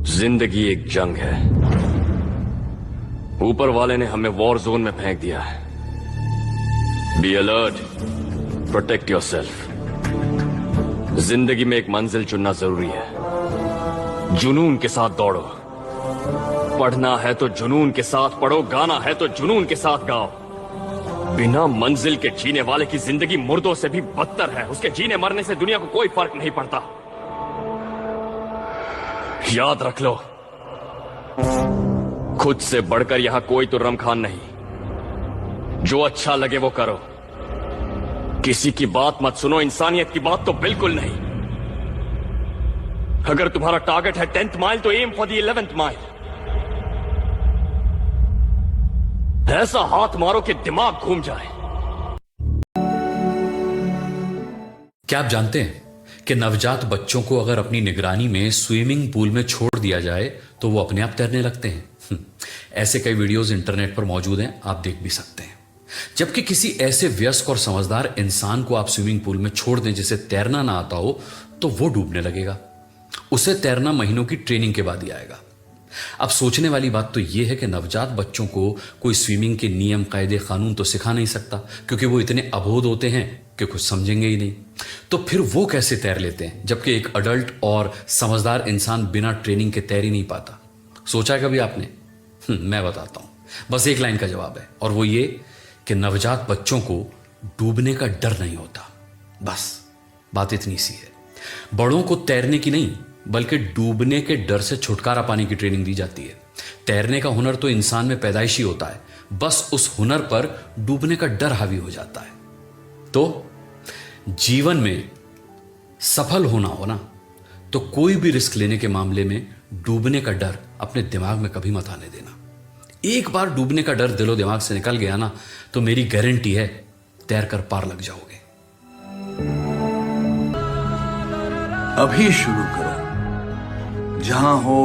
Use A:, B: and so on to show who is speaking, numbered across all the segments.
A: जिंदगी एक जंग है। ऊपर वाले ने हमें वॉर जोन में फेंक दिया है। Be alert, protect yourself. जिंदगी में एक मंजिल चुनना जरूरी है। जुनून के साथ दौड़ो। पढ़ना है तो जुनून के साथ पढ़ो, गाना है तो जुनून के साथ गाओ। बिना मंजिल के जीने वाले की जिंदगी मुर्दों से भी बदतर है। उसके जीने मरने से दुनिया को कोई फर्क नहीं पड़ता। याद रख लो, खुद से बढ़कर यहां कोई तो रमखान नहीं। जो अच्छा लगे वो करो, किसी की बात मत सुनो, इंसानियत की बात तो बिल्कुल नहीं। अगर तुम्हारा टारगेट है 10th माइल तो M for the 11th mile. ऐसा हाथ मारो कि दिमाग घूम जाए।
B: क्या आप जानते हैं कि नवजात बच्चों को अगर अपनी निगरानी में स्विमिंग पूल में छोड़ दिया जाए तो वो अपने आप तैरने लगते हैं। ऐसे कई वीडियोस इंटरनेट पर मौजूद हैं, आप देख भी सकते हैं। जबकि किसी ऐसे वयस्क और समझदार इंसान को आप स्विमिंग पूल में छोड़ दें जिसे तैरना ना आता हो तो वो डूबने लगेगा। उसे तैरना महीनों की ट्रेनिंग के बाद ही आएगा। अब सोचने वाली बात तो यह है कि नवजात बच्चों को कोई स्विमिंग के नियम कायदे कानून तो सिखा नहीं सकता, क्योंकि वो इतने अबोध होते हैं कि कुछ समझेंगे ही नहीं। तो फिर वो कैसे तैर लेते हैं, जबकि एक अडल्ट और समझदार इंसान बिना ट्रेनिंग के तैर ही नहीं पाता? सोचा है कभी आपने? मैं बताता हूं। बस एक लाइन का जवाब है, और वो ये कि नवजात बच्चों को डूबने का डर नहीं होता। बस बात इतनी सी है। बड़ों को तैरने की नहीं बल्कि डूबने के डर से छुटकारा पाने की ट्रेनिंग दी जाती है। तैरने का हुनर तो इंसान में पैदाइशी होता है, बस उस हुनर पर डूबने का डर हावी हो जाता है। तो जीवन में सफल होना हो ना, तो कोई भी रिस्क लेने के मामले में डूबने का डर अपने दिमाग में कभी मत आने देना। एक बार डूबने का डर दिलो दिमाग से निकल गया ना, तो मेरी गारंटी है तैर कर पार लग जाओगे।
C: अभी शुरू करो, जहां हो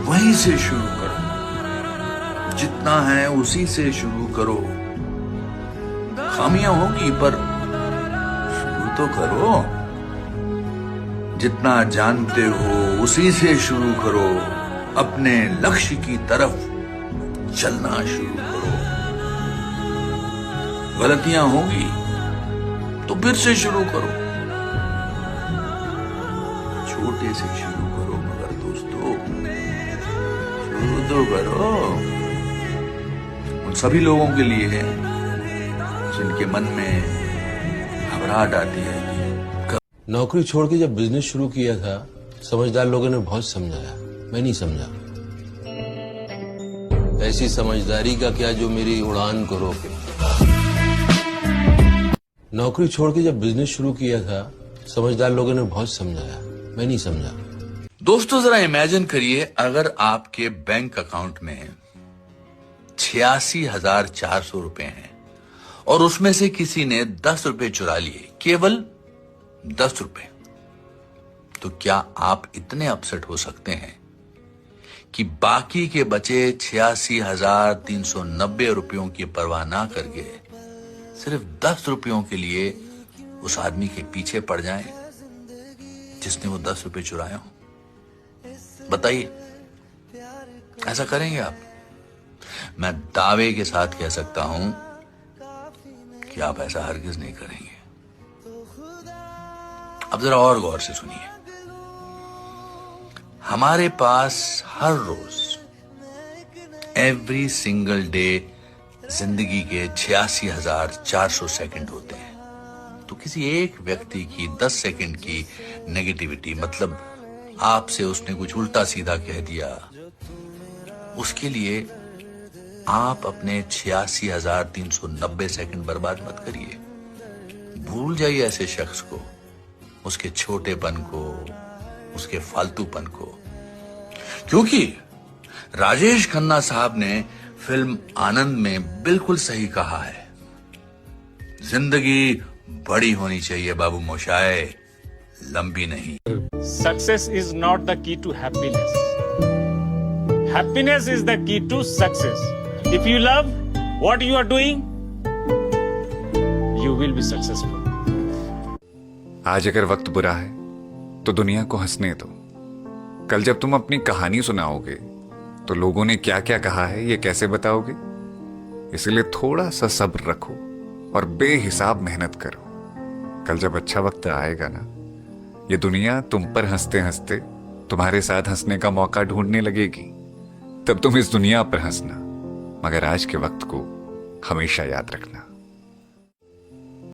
C: वहीं से शुरू करो। जितना है उसी से शुरू करो। खामियां होगी पर शुरू तो करो। जितना जानते हो उसी से शुरू करो। अपने लक्ष्य की तरफ चलना शुरू करो। गलतियां होगी तो फिर से शुरू करो। छोटे से शुरू करो, मगर दोस्तों शुरू तो करो। उन सभी लोगों के लिए है जिनके मन में घबराहट आती है कि
D: नौकरी छोड़ के जब बिजनेस शुरू किया था, समझदार लोगों ने बहुत समझाया, मैं नहीं समझा। ऐसी समझदारी का क्या जो मेरी उड़ान को रोके। नौकरी छोड़ के जब बिजनेस शुरू किया था, समझदार लोगों ने बहुत समझाया, मैं नहीं समझा।
C: दोस्तों जरा इमेजिन करिए, अगर आपके बैंक अकाउंट में 86,400 रुपए हैं और उसमें से किसी ने 10 रुपए चुरा लिए, केवल 10 रुपए, तो क्या आप इतने अपसेट हो सकते हैं कि बाकी के बचे 86,390 रुपयों की परवाह ना करके सिर्फ 10 रुपयों के लिए उस आदमी के पीछे पड़ जाएं जिसने वो 10 रुपए चुराए हो? बताइए, ऐसा करेंगे आप? मैं दावे के साथ कह सकता हूं कि आप ऐसा हरगिज नहीं करेंगे। अब जरा और गौर से सुनिए। हमारे पास हर रोज, एवरी सिंगल डे, जिंदगी के 86,400 सेकंड होते हैं। तो किसी एक व्यक्ति की 10 सेकंड की नेगेटिविटी, मतलब आपसे उसने कुछ उल्टा सीधा कह दिया, उसके लिए आप अपने 86,390 सेकंड बर्बाद मत करिए। भूल जाइए ऐसे शख्स को, उसके छोटेपन को, उसके फालतूपन को। क्योंकि राजेश खन्ना साहब ने फिल्म आनंद में बिल्कुल सही कहा है, जिंदगी बड़ी होनी चाहिए बाबू मोशाए, लंबी नहीं।
E: Success is not the key to happiness. Happiness is the key to success. If you love what you are doing, you will be successful.
F: आज अगर वक्त बुरा है तो दुनिया को हंसने दो, कल जब तुम अपनी कहानी सुनाओगे तो लोगों ने क्या क्या कहा है ये कैसे बताओगे? इसलिए थोड़ा सा सब्र रखो और बेहिसाब मेहनत करो। कल जब अच्छा वक्त आएगा ना, ये दुनिया तुम पर हंसते हंसते तुम्हारे साथ हंसने का मौका ढूंढने लगेगी। तब तुम इस दुनिया पर हंसना, मगर आज के वक्त को हमेशा याद रखना।